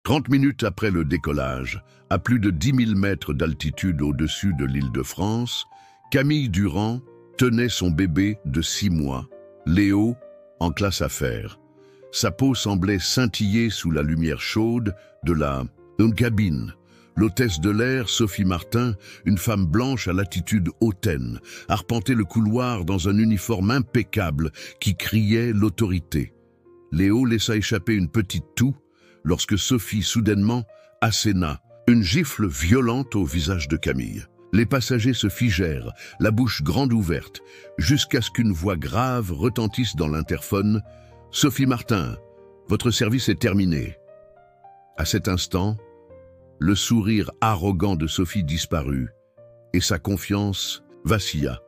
30 minutes après le décollage, à plus de 10 000 mètres d'altitude au-dessus de l'Île-de-France, Camille Durand tenait son bébé de 6 mois, Léo, en classe affaires. Sa peau semblait scintiller sous la lumière chaude de une cabine. L'hôtesse de l'air, Sophie Martin, une femme blanche à l'attitude hautaine, arpentait le couloir dans un uniforme impeccable qui criait l'autorité. Léo laissa échapper une petite toux lorsque Sophie soudainement asséna, une gifle violente au visage de Camille. Les passagers se figèrent, la bouche grande ouverte, jusqu'à ce qu'une voix grave retentisse dans l'interphone. « Sophie Martin, votre service est terminé. » À cet instant, le sourire arrogant de Sophie disparut et sa confiance vacilla.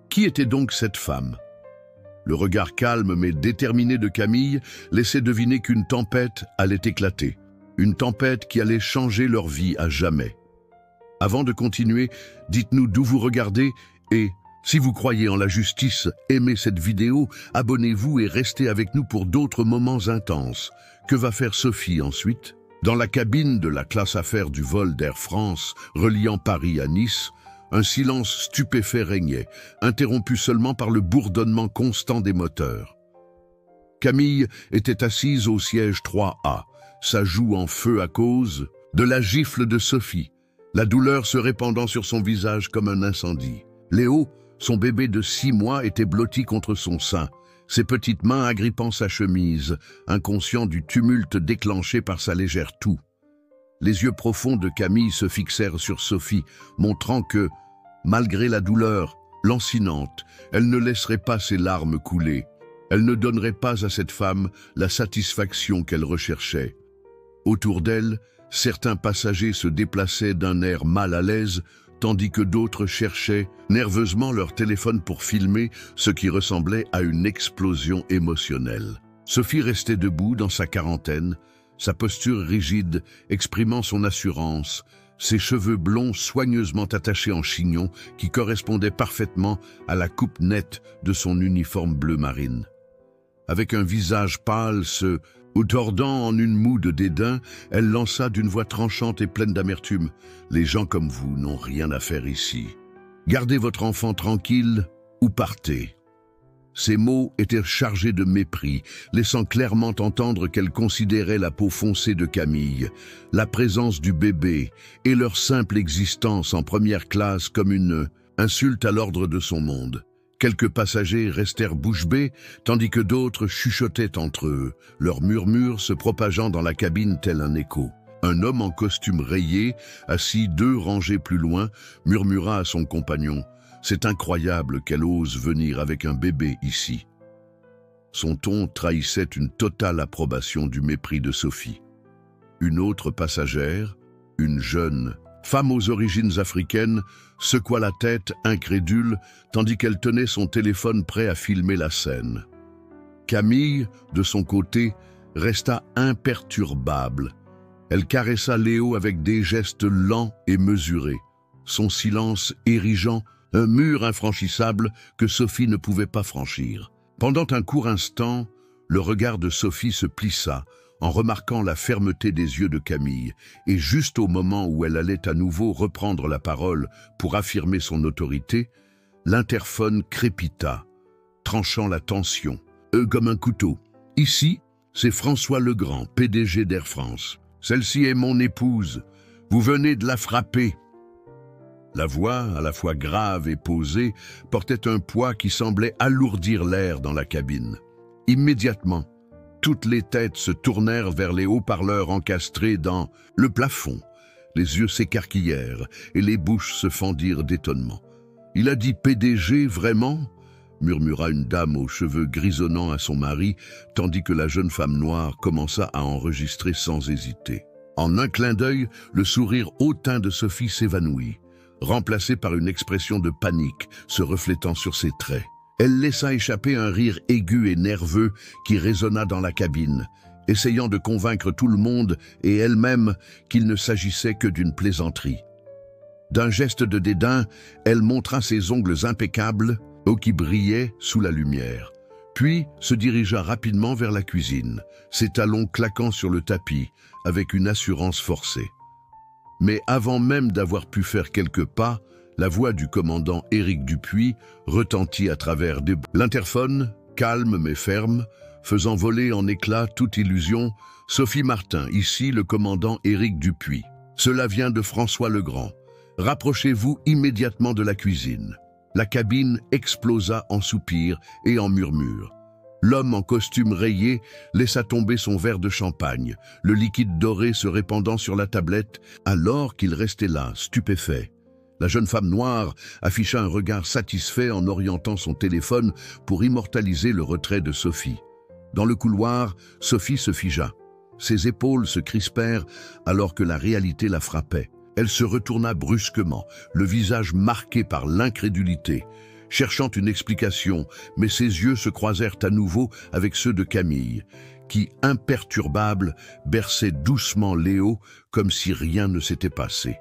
Qui était donc cette femme? Le regard calme mais déterminé de Camille laissait deviner qu'une tempête allait éclater. Une tempête qui allait changer leur vie à jamais. Avant de continuer, dites-nous d'où vous regardez et, si vous croyez en la justice, aimez cette vidéo, abonnez-vous et restez avec nous pour d'autres moments intenses. Que va faire Sophie ensuite? Dans la cabine de la classe affaires du vol d'Air France, reliant Paris à Nice, un silence stupéfait régnait, interrompu seulement par le bourdonnement constant des moteurs. Camille était assise au siège 3A, sa joue en feu à cause de la gifle de Sophie, la douleur se répandant sur son visage comme un incendie. Léo, son bébé de 6 mois, était blotti contre son sein, ses petites mains agrippant sa chemise, inconscient du tumulte déclenché par sa légère toux. Les yeux profonds de Camille se fixèrent sur Sophie, montrant que, malgré la douleur lancinante, elle ne laisserait pas ses larmes couler. Elle ne donnerait pas à cette femme la satisfaction qu'elle recherchait. Autour d'elle, certains passagers se déplaçaient d'un air mal à l'aise, tandis que d'autres cherchaient nerveusement leur téléphone pour filmer ce qui ressemblait à une explosion émotionnelle. Sophie restait debout dans sa quarantaine, sa posture rigide, exprimant son assurance, ses cheveux blonds soigneusement attachés en chignon qui correspondaient parfaitement à la coupe nette de son uniforme bleu marine. Avec un visage pâle, ou tordant en une moue de dédain, elle lança d'une voix tranchante et pleine d'amertume. « Les gens comme vous n'ont rien à faire ici. Gardez votre enfant tranquille ou partez. » Ces mots étaient chargés de mépris, laissant clairement entendre qu'elle considérait la peau foncée de Camille, la présence du bébé et leur simple existence en première classe comme une insulte à l'ordre de son monde. Quelques passagers restèrent bouche bée, tandis que d'autres chuchotaient entre eux, leurs murmures se propageant dans la cabine tel un écho. Un homme en costume rayé, assis 2 rangées plus loin, murmura à son compagnon « C'est incroyable qu'elle ose venir avec un bébé ici. » Son ton trahissait une totale approbation du mépris de Sophie. Une autre passagère, une jeune femme aux origines africaines, secoua la tête, incrédule, tandis qu'elle tenait son téléphone prêt à filmer la scène. Camille, de son côté, resta imperturbable. Elle caressa Léo avec des gestes lents et mesurés, son silence érigeant un mur infranchissable que Sophie ne pouvait pas franchir. Pendant un court instant, le regard de Sophie se plissa, en remarquant la fermeté des yeux de Camille, et juste au moment où elle allait à nouveau reprendre la parole pour affirmer son autorité, l'interphone crépita, tranchant la tension, comme un couteau. « Ici, c'est François Legrand, PDG d'Air France. Celle-ci est mon épouse. Vous venez de la frapper. » La voix, à la fois grave et posée, portait un poids qui semblait alourdir l'air dans la cabine. Immédiatement, toutes les têtes se tournèrent vers les haut-parleurs encastrés dans le plafond. Les yeux s'écarquillèrent et les bouches se fendirent d'étonnement. « Il a dit PDG, vraiment ?» murmura une dame aux cheveux grisonnants à son mari, tandis que la jeune femme noire commença à enregistrer sans hésiter. En un clin d'œil, le sourire hautain de Sophie s'évanouit, remplacé par une expression de panique se reflétant sur ses traits. Elle laissa échapper un rire aigu et nerveux qui résonna dans la cabine, essayant de convaincre tout le monde et elle-même qu'il ne s'agissait que d'une plaisanterie. D'un geste de dédain, elle montra ses ongles impeccables, qui brillaient sous la lumière. puis se dirigea rapidement vers la cuisine, ses talons claquant sur le tapis, avec une assurance forcée. Mais avant même d'avoir pu faire quelques pas, la voix du commandant Éric Dupuis retentit à travers des... L'interphone, calme mais ferme, faisant voler en éclats toute illusion, « Sophie Martin, ici le commandant Éric Dupuis. Cela vient de François Legrand. Rapprochez-vous immédiatement de la cuisine. » La cabine explosa en soupirs et en murmures. L'homme en costume rayé laissa tomber son verre de champagne, le liquide doré se répandant sur la tablette, alors qu'il restait là, stupéfait. La jeune femme noire afficha un regard satisfait en orientant son téléphone pour immortaliser le retrait de Sophie. Dans le couloir, Sophie se figea. Ses épaules se crispèrent alors que la réalité la frappait. Elle se retourna brusquement, le visage marqué par l'incrédulité, cherchant une explication, mais ses yeux se croisèrent à nouveau avec ceux de Camille, qui, imperturbable, berçait doucement Léo comme si rien ne s'était passé.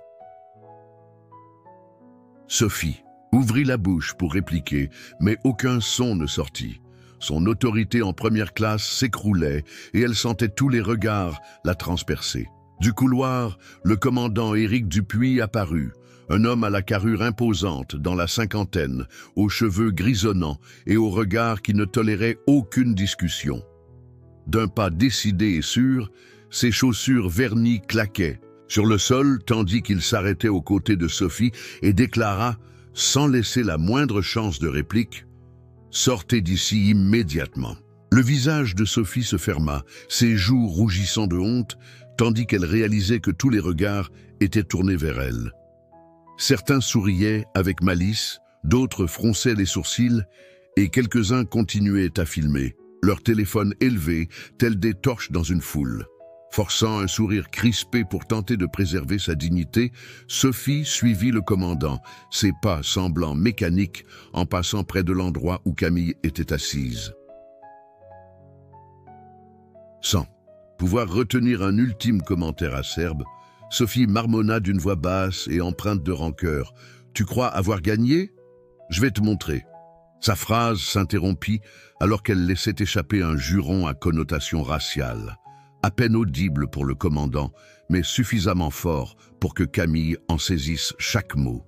Sophie ouvrit la bouche pour répliquer, mais aucun son ne sortit. Son autorité en première classe s'écroulait et elle sentait tous les regards la transpercer. Du couloir, le commandant Éric Dupuis apparut, un homme à la carrure imposante, dans la cinquantaine, aux cheveux grisonnants et au regard qui ne tolérait aucune discussion. D'un pas décidé et sûr, ses chaussures vernies claquaient sur le sol tandis qu'il s'arrêtait aux côtés de Sophie et déclara, sans laisser la moindre chance de réplique, « Sortez d'ici immédiatement ». Le visage de Sophie se ferma, ses joues rougissant de honte, tandis qu'elle réalisait que tous les regards étaient tournés vers elle. Certains souriaient avec malice, d'autres fronçaient les sourcils, et quelques-uns continuaient à filmer, leurs téléphones élevés, tels des torches dans une foule. Forçant un sourire crispé pour tenter de préserver sa dignité, Sophie suivit le commandant, ses pas semblant mécaniques en passant près de l'endroit où Camille était assise. Sans pouvoir retenir un ultime commentaire acerbe, Sophie marmonna d'une voix basse et empreinte de rancœur. « Tu crois avoir gagné ? Je vais te montrer. » Sa phrase s'interrompit alors qu'elle laissait échapper un juron à connotation raciale, à peine audible pour le commandant, mais suffisamment fort pour que Camille en saisisse chaque mot.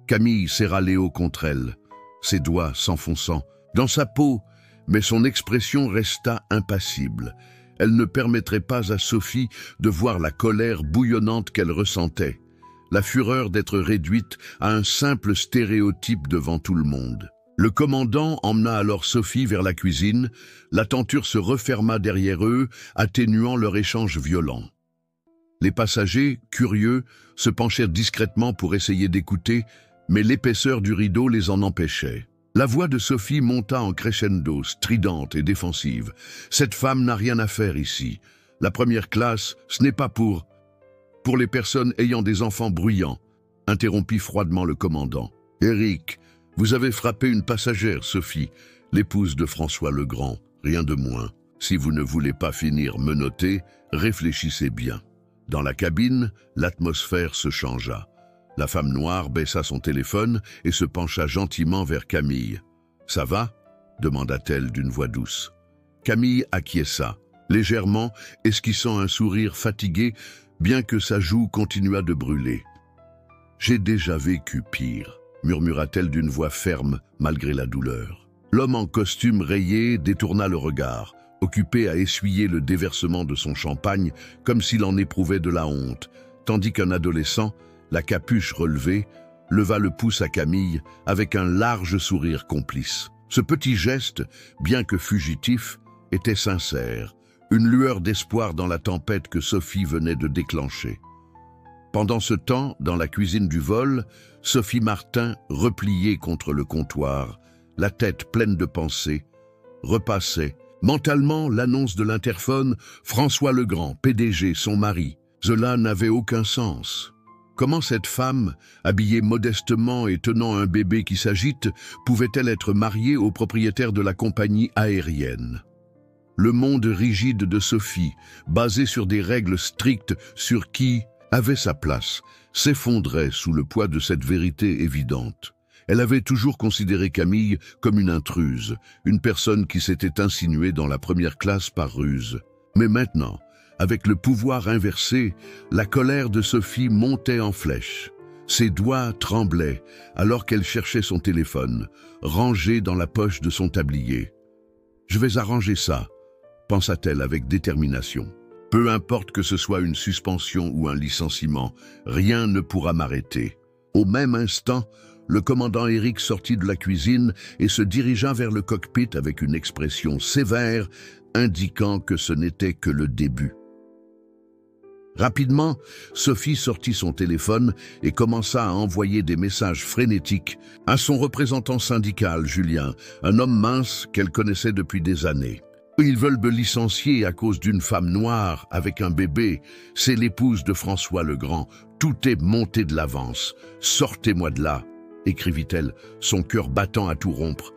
Camille serra Léo contre elle, ses doigts s'enfonçant dans sa peau, mais son expression resta impassible. Elle ne permettrait pas à Sophie de voir la colère bouillonnante qu'elle ressentait, la fureur d'être réduite à un simple stéréotype devant tout le monde. Le commandant emmena alors Sophie vers la cuisine, la tenture se referma derrière eux, atténuant leur échange violent. Les passagers, curieux, se penchèrent discrètement pour essayer d'écouter, mais l'épaisseur du rideau les en empêchait. La voix de Sophie monta en crescendo, stridente et défensive. « Cette femme n'a rien à faire ici. La première classe, ce n'est pas pour les personnes ayant des enfants bruyants, » interrompit froidement le commandant. « Éric, vous avez frappé une passagère, Sophie, l'épouse de François Legrand, rien de moins. Si vous ne voulez pas finir menotté, réfléchissez bien. » Dans la cabine, l'atmosphère se changea. La femme noire baissa son téléphone et se pencha gentiment vers Camille. « Ça va ?» demanda-t-elle d'une voix douce. Camille acquiesça, légèrement, esquissant un sourire fatigué, bien que sa joue continuât de brûler. « J'ai déjà vécu pire », murmura-t-elle d'une voix ferme, malgré la douleur. L'homme en costume rayé détourna le regard, occupé à essuyer le déversement de son champagne, comme s'il en éprouvait de la honte, tandis qu'un adolescent, la capuche relevée, leva le pouce à Camille avec un large sourire complice. Ce petit geste, bien que fugitif, était sincère, une lueur d'espoir dans la tempête que Sophie venait de déclencher. Pendant ce temps, dans la cuisine du vol, Sophie Martin, repliée contre le comptoir, la tête pleine de pensées, repassait mentalement l'annonce de l'interphone « François Legrand, PDG, son mari ». Cela n'avait aucun sens. Comment cette femme, habillée modestement et tenant un bébé qui s'agite, pouvait-elle être mariée au propriétaire de la compagnie aérienne? Le monde rigide de Sophie, basé sur des règles strictes sur qui avait sa place, s'effondrait sous le poids de cette vérité évidente. Elle avait toujours considéré Camille comme une intruse, une personne qui s'était insinuée dans la première classe par ruse. Mais maintenant, avec le pouvoir inversé, la colère de Sophie montait en flèche. Ses doigts tremblaient alors qu'elle cherchait son téléphone, rangé dans la poche de son tablier. « Je vais arranger ça », pensa-t-elle avec détermination. « Peu importe que ce soit une suspension ou un licenciement, rien ne pourra m'arrêter. » Au même instant, le commandant Éric sortit de la cuisine et se dirigea vers le cockpit avec une expression sévère, indiquant que ce n'était que le début. Rapidement, Sophie sortit son téléphone et commença à envoyer des messages frénétiques à son représentant syndical, Julien, un homme mince qu'elle connaissait depuis des années. « Ils veulent me licencier à cause d'une femme noire avec un bébé. C'est l'épouse de François le Grand. Tout est monté de l'avance. Sortez-moi de là !» écrivit-elle, son cœur battant à tout rompre.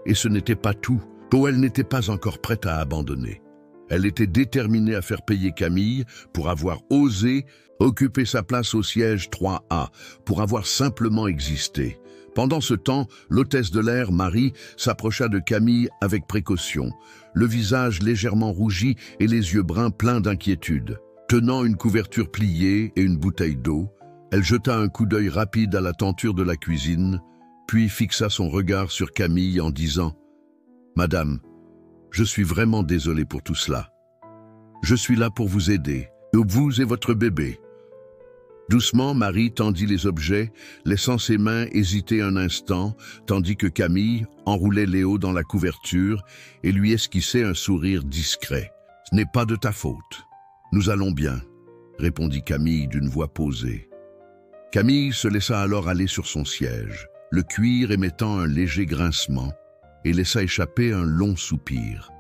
Et ce n'était pas tout. Elle n'était pas encore prête à abandonner. Elle était déterminée à faire payer Camille pour avoir osé occuper sa place au siège 3A, pour avoir simplement existé. Pendant ce temps, l'hôtesse de l'air, Marie, s'approcha de Camille avec précaution, le visage légèrement rougi et les yeux bruns pleins d'inquiétude. Tenant une couverture pliée et une bouteille d'eau, elle jeta un coup d'œil rapide à la tenture de la cuisine, puis fixa son regard sur Camille en disant « Madame, je suis vraiment désolé pour tout cela. Je suis là pour vous aider, vous et votre bébé. » Doucement, Marie tendit les objets, laissant ses mains hésiter un instant, tandis que Camille enroulait Léo dans la couverture et lui esquissait un sourire discret. « Ce n'est pas de ta faute. Nous allons bien, » répondit Camille d'une voix posée. Camille se laissa alors aller sur son siège, le cuir émettant un léger grincement, et laissa échapper un long soupir.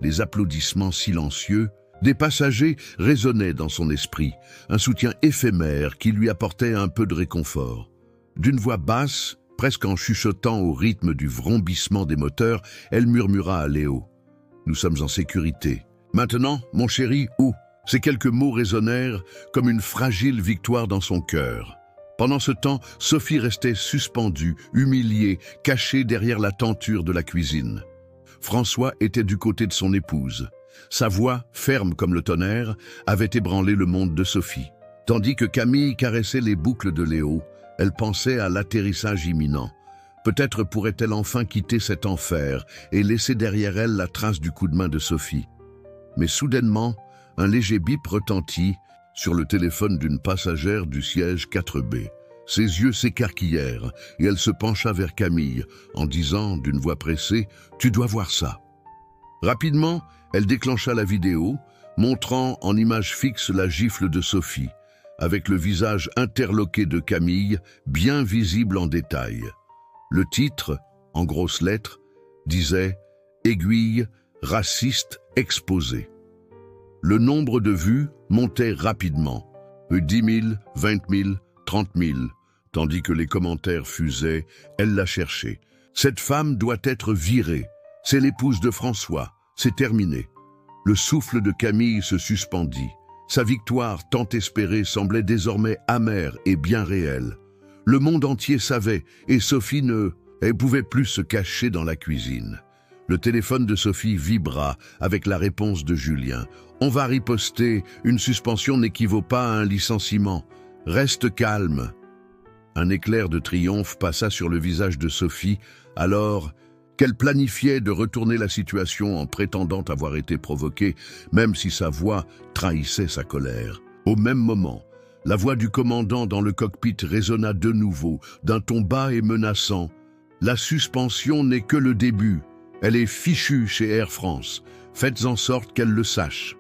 Les applaudissements silencieux des passagers résonnaient dans son esprit, un soutien éphémère qui lui apportait un peu de réconfort. D'une voix basse, presque en chuchotant au rythme du vrombissement des moteurs, elle murmura à Léo « Nous sommes en sécurité. Maintenant, mon chéri, où ?» Ces quelques mots résonnèrent comme une fragile victoire dans son cœur. Pendant ce temps, Sophie restait suspendue, humiliée, cachée derrière la tenture de la cuisine. François était du côté de son épouse. Sa voix, ferme comme le tonnerre, avait ébranlé le monde de Sophie. Tandis que Camille caressait les boucles de Léo, elle pensait à l'atterrissage imminent. Peut-être pourrait-elle enfin quitter cet enfer et laisser derrière elle la trace du coup de main de Sophie. Mais soudainement, un léger bip retentit sur le téléphone d'une passagère du siège 4B. Ses yeux s'écarquillèrent et elle se pencha vers Camille en disant d'une voix pressée « Tu dois voir ça ». Rapidement, elle déclencha la vidéo, montrant en image fixe la gifle de Sophie, avec le visage interloqué de Camille, bien visible en détail. Le titre, en grosses lettres, disait « Aiguille, raciste, exposée ». Le nombre de vues montait rapidement, 10 000, 20 000, 30 000, tandis que les commentaires fusaient, elle la cherchait. Cette femme doit être virée, c'est l'épouse de François, c'est terminé. Le souffle de Camille se suspendit. Sa victoire tant espérée semblait désormais amère et bien réelle. Le monde entier savait, et Sophie elle pouvait plus se cacher dans la cuisine. Le téléphone de Sophie vibra avec la réponse de Julien. « On va riposter, une suspension n'équivaut pas à un licenciement. Reste calme. » Un éclair de triomphe passa sur le visage de Sophie, alors qu'elle planifiait de retourner la situation en prétendant avoir été provoquée, même si sa voix trahissait sa colère. Au même moment, la voix du commandant dans le cockpit résonna de nouveau, d'un ton bas et menaçant. « La suspension n'est que le début. Elle est fichue chez Air France. Faites en sorte qu'elle le sache. »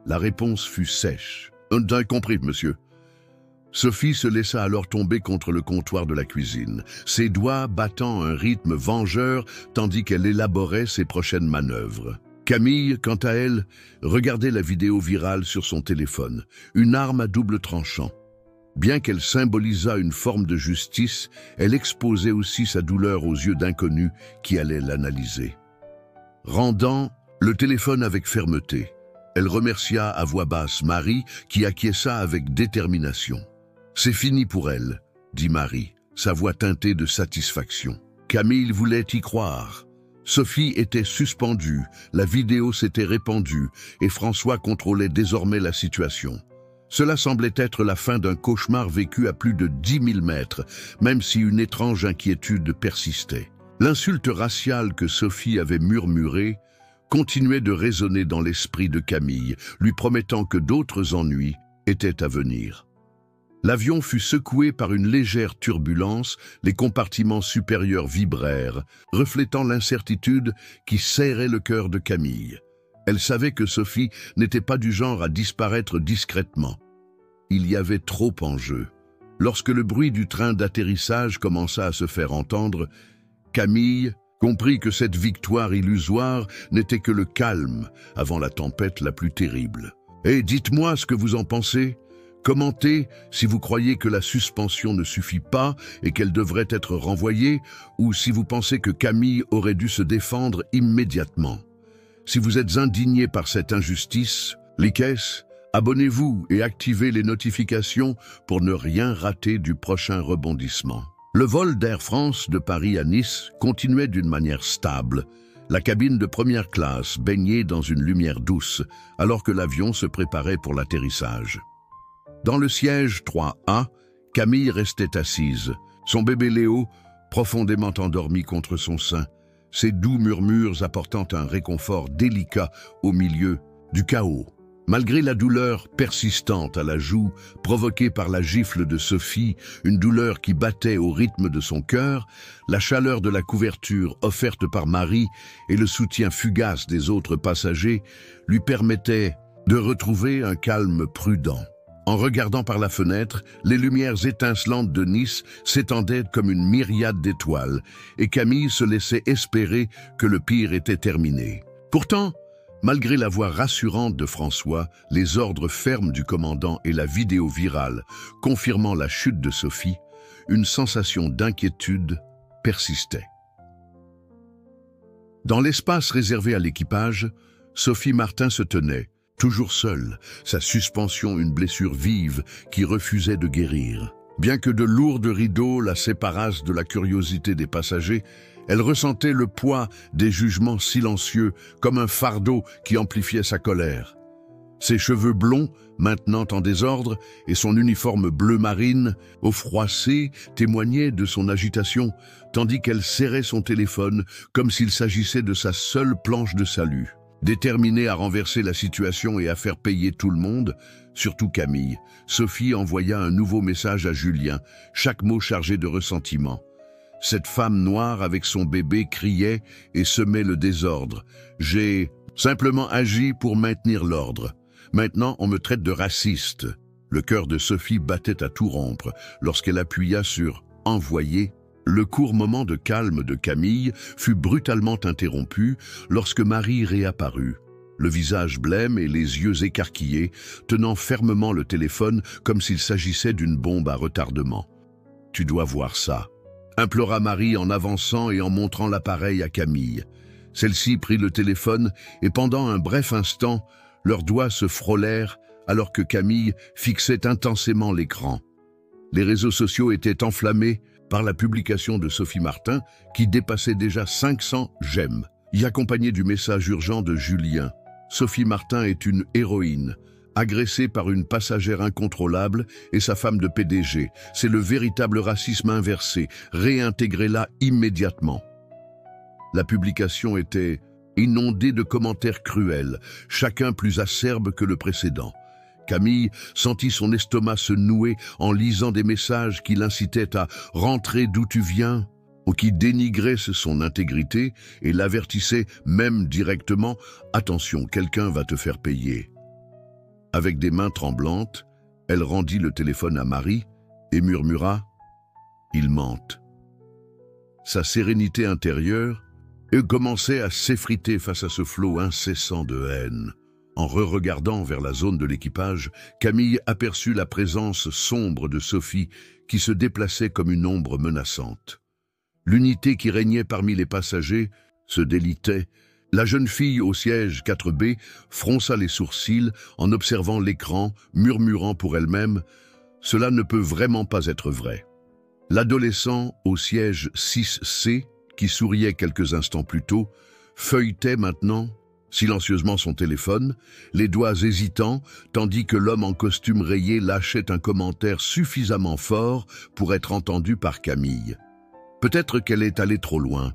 La réponse fut sèche. « On a compris, monsieur. » Sophie se laissa alors tomber contre le comptoir de la cuisine, ses doigts battant un rythme vengeur tandis qu'elle élaborait ses prochaines manœuvres. Camille, quant à elle, regardait la vidéo virale sur son téléphone, une arme à double tranchant. Bien qu'elle symbolisât une forme de justice, elle exposait aussi sa douleur aux yeux d'inconnus qui allaient l'analyser. Rendant le téléphone avec fermeté, elle remercia à voix basse Marie qui acquiesça avec détermination. « C'est fini pour elle, » dit Marie. sa voix teintée de satisfaction. Camille voulait y croire. Sophie était suspendue, la vidéo s'était répandue et François contrôlait désormais la situation. Cela semblait être la fin d'un cauchemar vécu à plus de 10 000 mètres, même si une étrange inquiétude persistait. L'insulte raciale que Sophie avait murmurée continuait de résonner dans l'esprit de Camille, lui promettant que d'autres ennuis étaient à venir. L'avion fut secoué par une légère turbulence, les compartiments supérieurs vibrèrent, reflétant l'incertitude qui serrait le cœur de Camille. Elle savait que Sophie n'était pas du genre à disparaître discrètement. Il y avait trop en jeu. Lorsque le bruit du train d'atterrissage commença à se faire entendre, Camille comprit que cette victoire illusoire n'était que le calme avant la tempête la plus terrible. « Et dites-moi ce que vous en pensez. Commentez si vous croyez que la suspension ne suffit pas et qu'elle devrait être renvoyée, ou si vous pensez que Camille aurait dû se défendre immédiatement. Si vous êtes indigné par cette injustice, likez, abonnez-vous et activez les notifications pour ne rien rater du prochain rebondissement. » Le vol d'Air France de Paris à Nice continuait d'une manière stable. La cabine de première classe baignait dans une lumière douce, alors que l'avion se préparait pour l'atterrissage. Dans le siège 3A, Camille restait assise, son bébé Léo profondément endormi contre son sein, ses doux murmures apportant un réconfort délicat au milieu du chaos. Malgré la douleur persistante à la joue, provoquée par la gifle de Sophie, une douleur qui battait au rythme de son cœur, la chaleur de la couverture offerte par Marie et le soutien fugace des autres passagers lui permettaient de retrouver un calme prudent. En regardant par la fenêtre, les lumières étincelantes de Nice s'étendaient comme une myriade d'étoiles, et Camille se laissait espérer que le pire était terminé. Pourtant, malgré la voix rassurante de François, les ordres fermes du commandant et la vidéo virale confirmant la chute de Sophie, une sensation d'inquiétude persistait. Dans l'espace réservé à l'équipage, Sophie Martin se tenait, toujours seule, sa suspension une blessure vive qui refusait de guérir. Bien que de lourds rideaux la séparassent de la curiosité des passagers, elle ressentait le poids des jugements silencieux comme un fardeau qui amplifiait sa colère. Ses cheveux blonds, maintenant en désordre, et son uniforme bleu marine, au froissé, témoignaient de son agitation, tandis qu'elle serrait son téléphone comme s'il s'agissait de sa seule planche de salut. Déterminée à renverser la situation et à faire payer tout le monde, surtout Camille, Sophie envoya un nouveau message à Julien, chaque mot chargé de ressentiment. Cette femme noire avec son bébé criait et semait le désordre. « J'ai simplement agi pour maintenir l'ordre. Maintenant, on me traite de raciste. » Le cœur de Sophie battait à tout rompre lorsqu'elle appuya sur « Envoyer ». Le court moment de calme de Camille fut brutalement interrompu lorsque Marie réapparut, le visage blême et les yeux écarquillés, tenant fermement le téléphone comme s'il s'agissait d'une bombe à retardement. « Tu dois voir ça », implora Marie en avançant et en montrant l'appareil à Camille. Celle-ci prit le téléphone et pendant un bref instant, leurs doigts se frôlèrent alors que Camille fixait intensément l'écran. Les réseaux sociaux étaient enflammés par la publication de Sophie Martin qui dépassait déjà 500 j'aime, y accompagné du message urgent de Julien. Sophie Martin est une héroïne, agressée par une passagère incontrôlable et sa femme de PDG. C'est le véritable racisme inversé, réintégrez-la immédiatement. La publication était inondée de commentaires cruels, chacun plus acerbe que le précédent. Camille sentit son estomac se nouer en lisant des messages qui l'incitaient à « rentrer d'où tu viens » ou qui dénigraient son intégrité et l'avertissaient même directement « attention, quelqu'un va te faire payer ». Avec des mains tremblantes, elle rendit le téléphone à Marie et murmura « ils mentent ». Sa sérénité intérieure commençait à s'effriter face à ce flot incessant de haine. En re-regardant vers la zone de l'équipage, Camille aperçut la présence sombre de Sophie qui se déplaçait comme une ombre menaçante. L'unité qui régnait parmi les passagers se délitait. La jeune fille au siège 4B fronça les sourcils en observant l'écran, murmurant pour elle-même « Cela ne peut vraiment pas être vrai ». L'adolescent au siège 6C, qui souriait quelques instants plus tôt, feuilletait maintenant silencieusement son téléphone, les doigts hésitants, tandis que l'homme en costume rayé lâchait un commentaire suffisamment fort pour être entendu par Camille. Peut-être qu'elle est allée trop loin.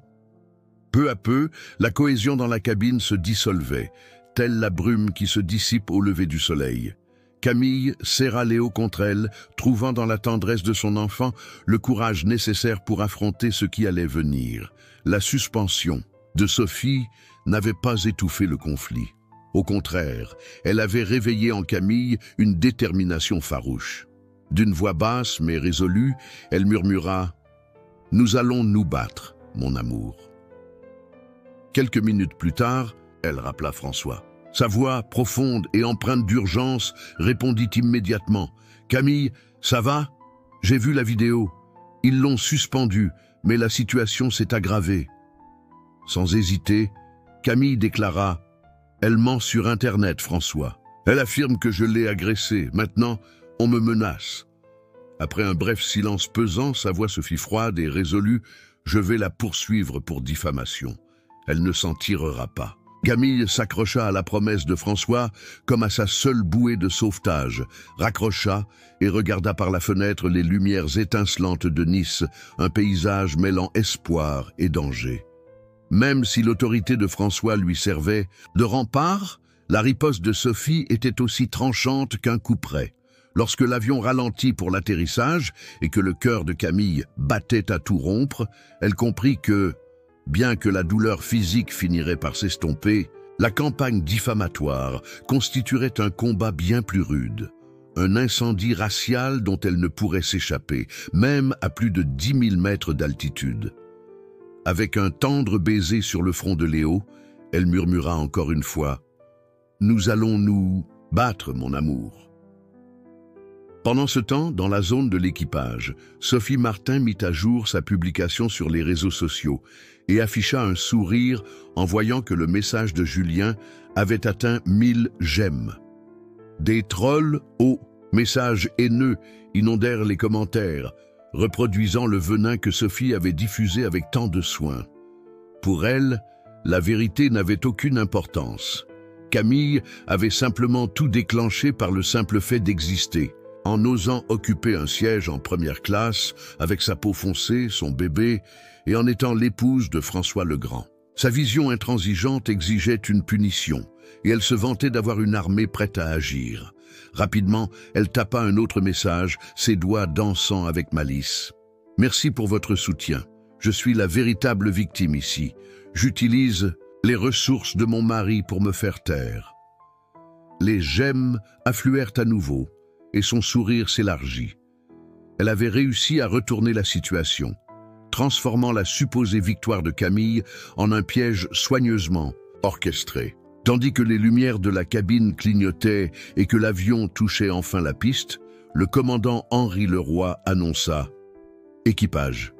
Peu à peu, la cohésion dans la cabine se dissolvait, telle la brume qui se dissipe au lever du soleil. Camille serra Léo contre elle, trouvant dans la tendresse de son enfant le courage nécessaire pour affronter ce qui allait venir. La suspension de Sophie n'avait pas étouffé le conflit. Au contraire, elle avait réveillé en Camille une détermination farouche. D'une voix basse mais résolue, elle murmura « Nous allons nous battre, mon amour ». Quelques minutes plus tard, elle rappela François. Sa voix, profonde et empreinte d'urgence, répondit immédiatement « Camille, ça va? J'ai vu la vidéo. Ils l'ont suspendu, mais la situation s'est aggravée. » Sans hésiter, Camille déclara « Elle ment sur Internet, François. Elle affirme que je l'ai agressée. Maintenant, on me menace. » Après un bref silence pesant, sa voix se fit froide et résolue « Je vais la poursuivre pour diffamation. Elle ne s'en tirera pas. » Camille s'accrocha à la promesse de François comme à sa seule bouée de sauvetage, raccrocha et regarda par la fenêtre les lumières étincelantes de Nice, un paysage mêlant espoir et danger. Même si l'autorité de François lui servait de rempart, la riposte de Sophie était aussi tranchante qu'un coup près. Lorsque l'avion ralentit pour l'atterrissage et que le cœur de Camille battait à tout rompre, elle comprit que, bien que la douleur physique finirait par s'estomper, la campagne diffamatoire constituerait un combat bien plus rude. Un incendie racial dont elle ne pourrait s'échapper, même à plus de 10 000 mètres d'altitude. Avec un tendre baiser sur le front de Léo, elle murmura encore une fois « Nous allons nous battre, mon amour ». Pendant ce temps, dans la zone de l'équipage, Sophie Martin mit à jour sa publication sur les réseaux sociaux et afficha un sourire en voyant que le message de Julien avait atteint 1000 j'aime. Des trolls aux messages haineux inondèrent les commentaires, reproduisant le venin que Sophie avait diffusé avec tant de soin. Pour elle, la vérité n'avait aucune importance. Camille avait simplement tout déclenché par le simple fait d'exister. En osant occuper un siège en première classe, avec sa peau foncée, son bébé, et en étant l'épouse de François le Grand. Sa vision intransigeante exigeait une punition, et elle se vantait d'avoir une armée prête à agir. Rapidement, elle tapa un autre message, ses doigts dansant avec malice. « Merci pour votre soutien. Je suis la véritable victime ici. J'utilise les ressources de mon mari pour me faire taire. » Les j'aime affluèrent à nouveau, et son sourire s'élargit. Elle avait réussi à retourner la situation, transformant la supposée victoire de Camille en un piège soigneusement orchestré. Tandis que les lumières de la cabine clignotaient et que l'avion touchait enfin la piste, le commandant Henri Leroy annonça « Équipage,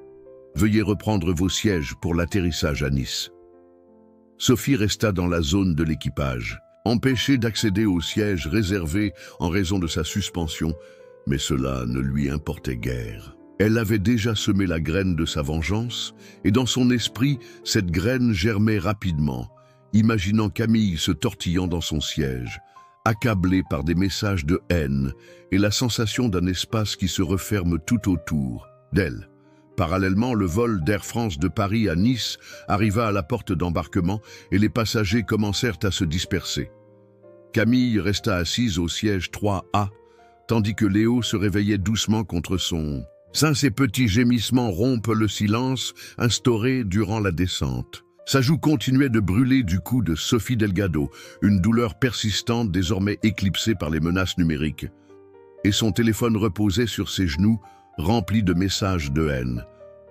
veuillez reprendre vos sièges pour l'atterrissage à Nice. » Sophie resta dans la zone de l'équipage, empêchée d'accéder au siège réservé en raison de sa suspension, mais cela ne lui importait guère. Elle avait déjà semé la graine de sa vengeance, et dans son esprit, cette graine germait rapidement, imaginant Camille se tortillant dans son siège, accablée par des messages de haine et la sensation d'un espace qui se referme tout autour d'elle. Parallèlement, le vol d'Air France de Paris à Nice arriva à la porte d'embarquement et les passagers commencèrent à se disperser. Camille resta assise au siège 3A, tandis que Léo se réveillait doucement contre son sein. Ses petits gémissements rompent le silence instauré durant la descente. Sa joue continuait de brûler du coup de Sophie Delgado, une douleur persistante désormais éclipsée par les menaces numériques. Et son téléphone reposait sur ses genoux, rempli de messages de haine.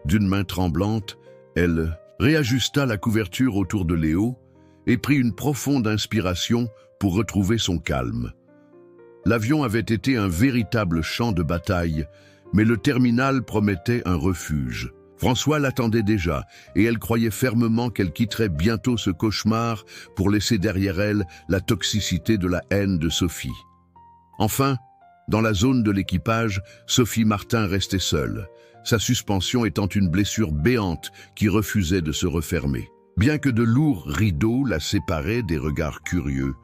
D'une main tremblante, elle réajusta la couverture autour de Léo et prit une profonde inspiration pour retrouver son calme. L'avion avait été un véritable champ de bataille, mais le terminal promettait un refuge. François l'attendait déjà, et elle croyait fermement qu'elle quitterait bientôt ce cauchemar pour laisser derrière elle la toxicité de la haine de Sophie. Enfin, Dans la zone de l'équipage, Sophie Martin restait seule, sa suspension étant une blessure béante qui refusait de se refermer. Bien que de lourds rideaux la séparaient des regards curieux,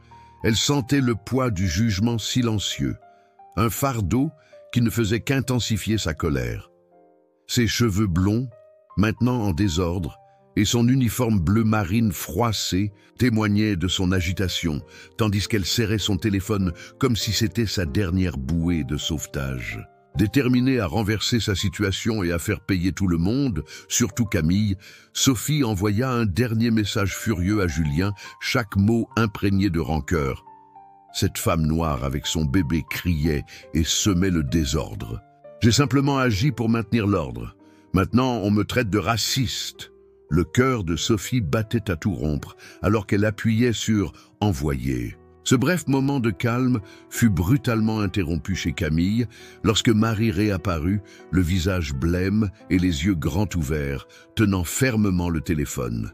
elle sentait le poids du jugement silencieux, un fardeau qui ne faisait qu'intensifier sa colère. Ses cheveux blonds, maintenant en désordre, et son uniforme bleu marine froissé témoignaient de son agitation, tandis qu'elle serrait son téléphone comme si c'était sa dernière bouée de sauvetage. Déterminée à renverser sa situation et à faire payer tout le monde, surtout Camille, Sophie envoya un dernier message furieux à Julien, chaque mot imprégné de rancœur. Cette femme noire avec son bébé criait et semait le désordre. « J'ai simplement agi pour maintenir l'ordre. Maintenant, on me traite de raciste. » Le cœur de Sophie battait à tout rompre, alors qu'elle appuyait sur « envoyer ». Ce bref moment de calme fut brutalement interrompu chez Camille, lorsque Marie réapparut, le visage blême et les yeux grands ouverts, tenant fermement le téléphone.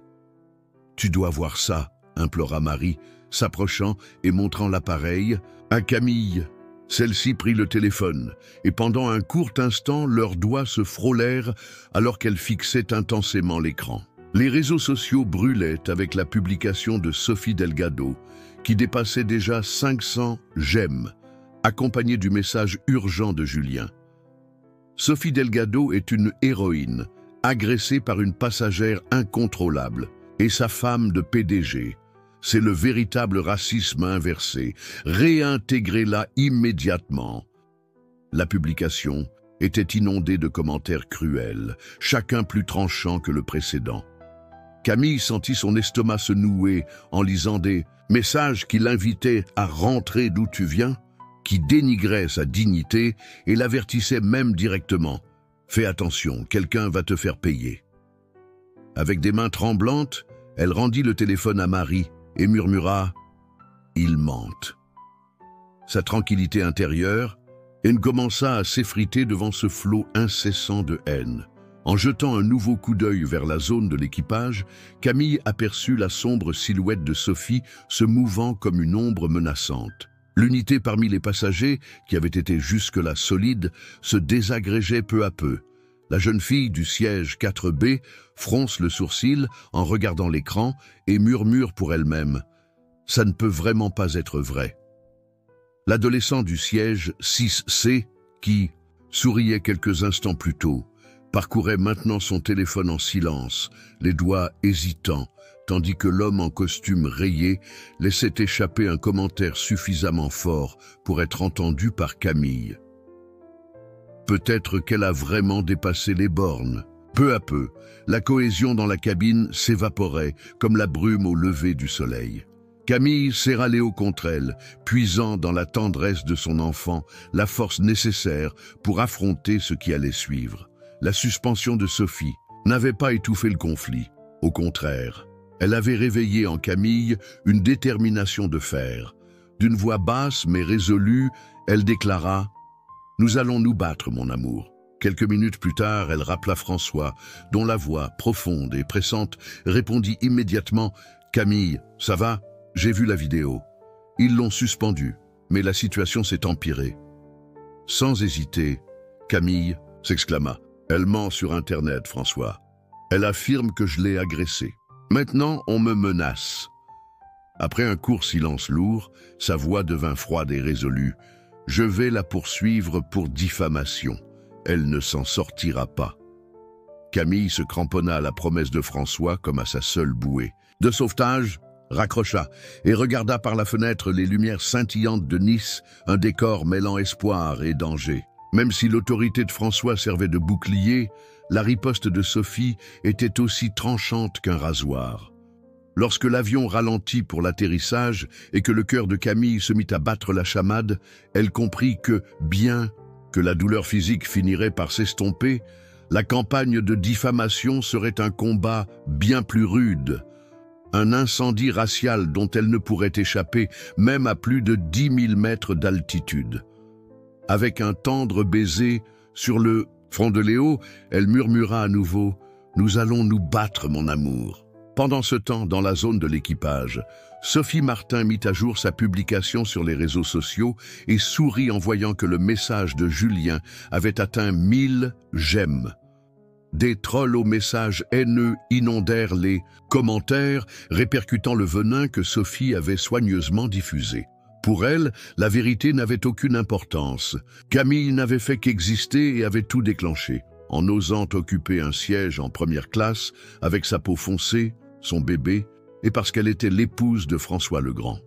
« Tu dois voir ça », implora Marie, s'approchant et montrant l'appareil à Camille. Celle-ci prit le téléphone, et pendant un court instant, leurs doigts se frôlèrent alors qu'elle fixait intensément l'écran. Les réseaux sociaux brûlaient avec la publication de Sophie Delgado, qui dépassait déjà 500 j'aime, accompagné du message urgent de Julien. Sophie Delgado est une héroïne, agressée par une passagère incontrôlable, et sa femme de PDG. C'est le véritable racisme inversé. Réintégrez-la immédiatement. La publication était inondée de commentaires cruels, chacun plus tranchant que le précédent. Camille sentit son estomac se nouer en lisant des messages qui l'invitaient à rentrer d'où tu viens, qui dénigraient sa dignité et l'avertissaient même directement. Fais attention, quelqu'un va te faire payer. Avec des mains tremblantes, elle rendit le téléphone à Marie et murmura « Il mente ». Sa tranquillité intérieure, elle commença à s'effriter devant ce flot incessant de haine. En jetant un nouveau coup d'œil vers la zone de l'équipage, Camille aperçut la sombre silhouette de Sophie se mouvant comme une ombre menaçante. L'unité parmi les passagers, qui avait été jusque-là solide, se désagrégeait peu à peu. La jeune fille du siège 4B fronce le sourcil en regardant l'écran et murmure pour elle-même « Ça ne peut vraiment pas être vrai ». L'adolescent du siège 6C, qui souriait quelques instants plus tôt, parcourait maintenant son téléphone en silence, les doigts hésitants, tandis que l'homme en costume rayé laissait échapper un commentaire suffisamment fort pour être entendu par Camille. Peut-être qu'elle a vraiment dépassé les bornes. Peu à peu, la cohésion dans la cabine s'évaporait comme la brume au lever du soleil. Camille serra Léo contre elle, puisant dans la tendresse de son enfant la force nécessaire pour affronter ce qui allait suivre. La suspension de Sophie n'avait pas étouffé le conflit. Au contraire, elle avait réveillé en Camille une détermination de fer. D'une voix basse mais résolue, elle déclara « Nous allons nous battre, mon amour ». Quelques minutes plus tard, elle rappela François, dont la voix, profonde et pressante, répondit immédiatement « Camille, ça va ? J'ai vu la vidéo. Ils l'ont suspendu, mais la situation s'est empirée. » Sans hésiter, Camille s'exclama. Elle ment sur Internet, François. Elle affirme que je l'ai agressée. Maintenant, on me menace. Après un court silence lourd, sa voix devint froide et résolue. Je vais la poursuivre pour diffamation. Elle ne s'en sortira pas. Camille se cramponna à la promesse de François comme à sa seule bouée. De sauvetage, raccrocha et regarda par la fenêtre les lumières scintillantes de Nice, un décor mêlant espoir et danger. Même si l'autorité de François servait de bouclier, la riposte de Sophie était aussi tranchante qu'un rasoir. Lorsque l'avion ralentit pour l'atterrissage et que le cœur de Camille se mit à battre la chamade, elle comprit que, bien que la douleur physique finirait par s'estomper, la campagne de diffamation serait un combat bien plus rude, un incendie racial dont elle ne pourrait échapper même à plus de 10 000 mètres d'altitude. Avec un tendre baiser sur le front de Léo, elle murmura à nouveau « Nous allons nous battre, mon amour ». Pendant ce temps, dans la zone de l'équipage, Sophie Martin mit à jour sa publication sur les réseaux sociaux et sourit en voyant que le message de Julien avait atteint 1000 j'aime. Des trolls aux messages haineux inondèrent les commentaires répercutant le venin que Sophie avait soigneusement diffusé. Pour elle, la vérité n'avait aucune importance. Camille n'avait fait qu'exister et avait tout déclenché. En osant occuper un siège en première classe, avec sa peau foncée, son bébé, et parce qu'elle était l'épouse de François le Grand.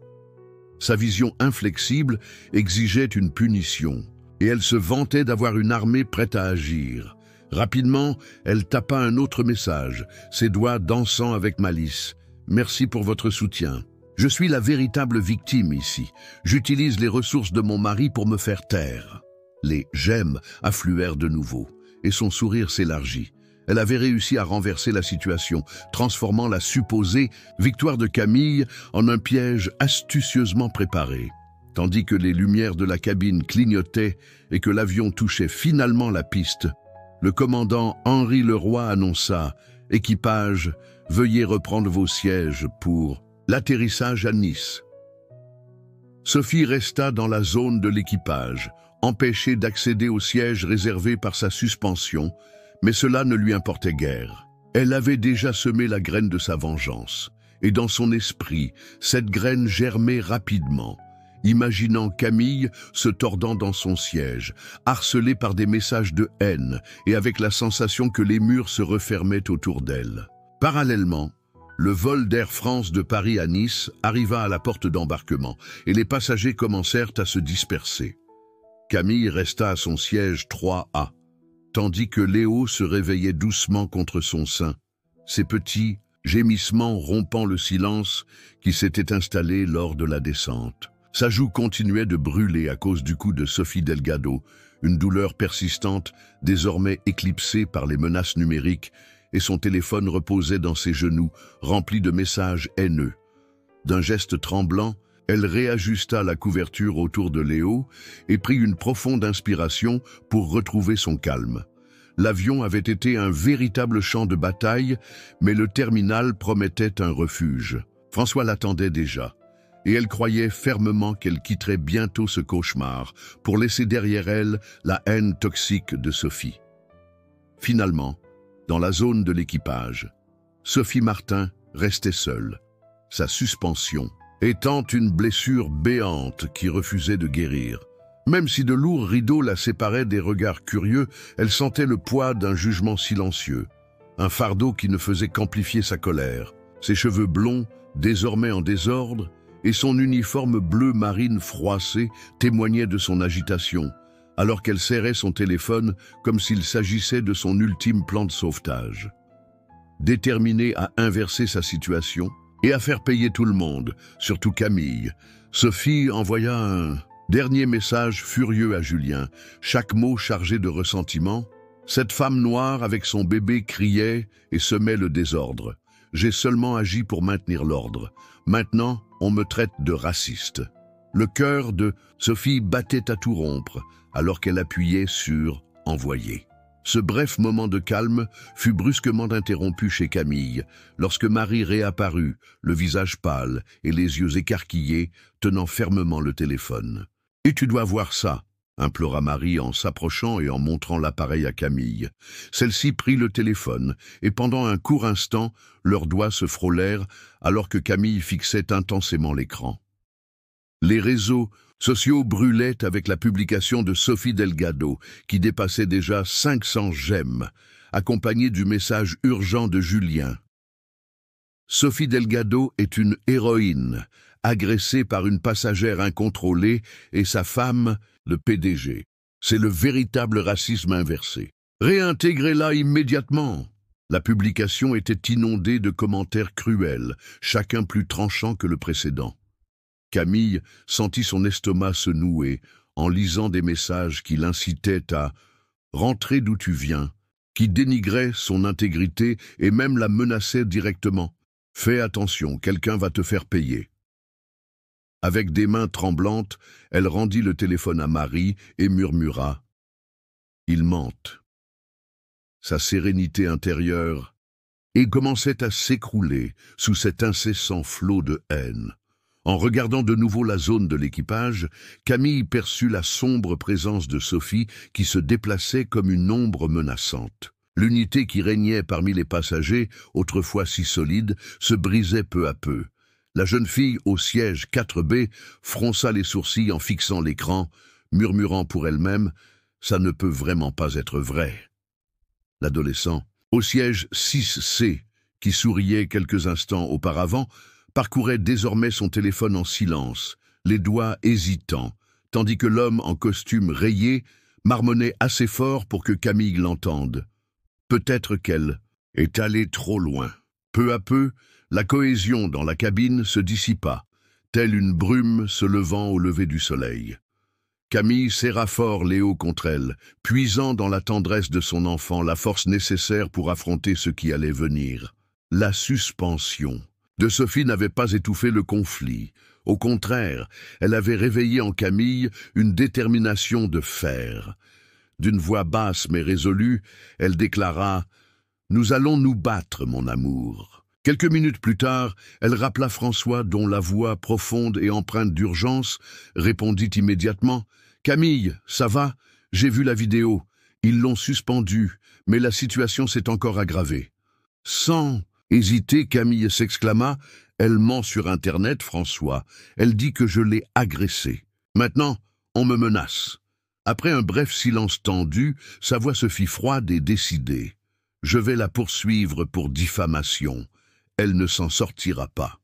Sa vision inflexible exigeait une punition, et elle se vantait d'avoir une armée prête à agir. Rapidement, elle tapa un autre message, ses doigts dansant avec malice. « Merci pour votre soutien. Je suis la véritable victime ici. J'utilise les ressources de mon mari pour me faire taire. » Les « j'aime » affluèrent de nouveau, et son sourire s'élargit. Elle avait réussi à renverser la situation, transformant la supposée victoire de Camille en un piège astucieusement préparé. Tandis que les lumières de la cabine clignotaient et que l'avion touchait finalement la piste, le commandant Henri Leroy annonça « Équipage, veuillez reprendre vos sièges pour l'atterrissage à Nice ». Sophie resta dans la zone de l'équipage, empêchée d'accéder au siège réservé par sa suspension, mais cela ne lui importait guère. Elle avait déjà semé la graine de sa vengeance, et dans son esprit, cette graine germait rapidement, imaginant Camille se tordant dans son siège, harcelée par des messages de haine et avec la sensation que les murs se refermaient autour d'elle. Parallèlement, le vol d'Air France de Paris à Nice arriva à la porte d'embarquement et les passagers commencèrent à se disperser. Camille resta à son siège 3A, tandis que Léo se réveillait doucement contre son sein, ses petits gémissements rompant le silence qui s'était installé lors de la descente. Sa joue continuait de brûler à cause du coup de Sophie Delgado, une douleur persistante, désormais éclipsée par les menaces numériques, et son téléphone reposait dans ses genoux, rempli de messages haineux. D'un geste tremblant, elle réajusta la couverture autour de Léo et prit une profonde inspiration pour retrouver son calme. L'avion avait été un véritable champ de bataille, mais le terminal promettait un refuge. François l'attendait déjà, et elle croyait fermement qu'elle quitterait bientôt ce cauchemar pour laisser derrière elle la haine toxique de Sophie. Finalement, dans la zone de l'équipage, Sophie Martin restait seule, sa suspension étant une blessure béante qui refusait de guérir. Même si de lourds rideaux la séparaient des regards curieux, elle sentait le poids d'un jugement silencieux, un fardeau qui ne faisait qu'amplifier sa colère. Ses cheveux blonds, désormais en désordre, et son uniforme bleu marine froissé témoignaient de son agitation, alors qu'elle serrait son téléphone comme s'il s'agissait de son ultime plan de sauvetage. Déterminée à inverser sa situation et à faire payer tout le monde, surtout Camille, Sophie envoya un dernier message furieux à Julien, chaque mot chargé de ressentiment. Cette femme noire avec son bébé criait et semait le désordre. J'ai seulement agi pour maintenir l'ordre. Maintenant, on me traite de raciste. Le cœur de Sophie battait à tout rompre, alors qu'elle appuyait sur « Envoyer ». Ce bref moment de calme fut brusquement interrompu chez Camille, lorsque Marie réapparut, le visage pâle et les yeux écarquillés, tenant fermement le téléphone. « Et tu dois voir ça !» implora Marie en s'approchant et en montrant l'appareil à Camille. Celle-ci prit le téléphone, et pendant un court instant, leurs doigts se frôlèrent alors que Camille fixait intensément l'écran. Les réseaux sociaux brûlaient avec la publication de Sophie Delgado, qui dépassait déjà 500 j'aime, accompagnée du message urgent de Julien. Sophie Delgado est une héroïne, agressée par une passagère incontrôlée et sa femme, le PDG. C'est le véritable racisme inversé. Réintégrez-la immédiatement. La publication était inondée de commentaires cruels, chacun plus tranchant que le précédent. Camille sentit son estomac se nouer en lisant des messages qui l'incitaient à « rentrer d'où tu viens », qui dénigraient son intégrité et même la menaçaient directement. « Fais attention, quelqu'un va te faire payer ». Avec des mains tremblantes, elle rendit le téléphone à Marie et murmura « Ils mentent ». Sa sérénité intérieure commençait à s'écrouler sous cet incessant flot de haine. En regardant de nouveau la zone de l'équipage, Camille perçut la sombre présence de Sophie qui se déplaçait comme une ombre menaçante. L'unité qui régnait parmi les passagers, autrefois si solide, se brisait peu à peu. La jeune fille au siège 4B fronça les sourcils en fixant l'écran, murmurant pour elle-même « ça ne peut vraiment pas être vrai ». L'adolescent, au siège 6C, qui souriait quelques instants auparavant, parcourait désormais son téléphone en silence, les doigts hésitants, tandis que l'homme en costume rayé marmonnait assez fort pour que Camille l'entende. Peut-être qu'elle est allée trop loin. Peu à peu, la cohésion dans la cabine se dissipa, telle une brume se levant au lever du soleil. Camille serra fort Léo contre elle, puisant dans la tendresse de son enfant la force nécessaire pour affronter ce qui allait venir. La suspension de Sophie n'avait pas étouffé le conflit. Au contraire, elle avait réveillé en Camille une détermination de fer. D'une voix basse mais résolue, elle déclara « Nous allons nous battre, mon amour ». Quelques minutes plus tard, elle rappela François dont la voix profonde et empreinte d'urgence répondit immédiatement « Camille, ça va? J'ai vu la vidéo. Ils l'ont suspendu, mais la situation s'est encore aggravée. » Sans hésiter, Camille s'exclama « Elle ment sur Internet, François. Elle dit que je l'ai agressée. Maintenant, on me menace. » Après un bref silence tendu, sa voix se fit froide et décidée. « Je vais la poursuivre pour diffamation. Elle ne s'en sortira pas. »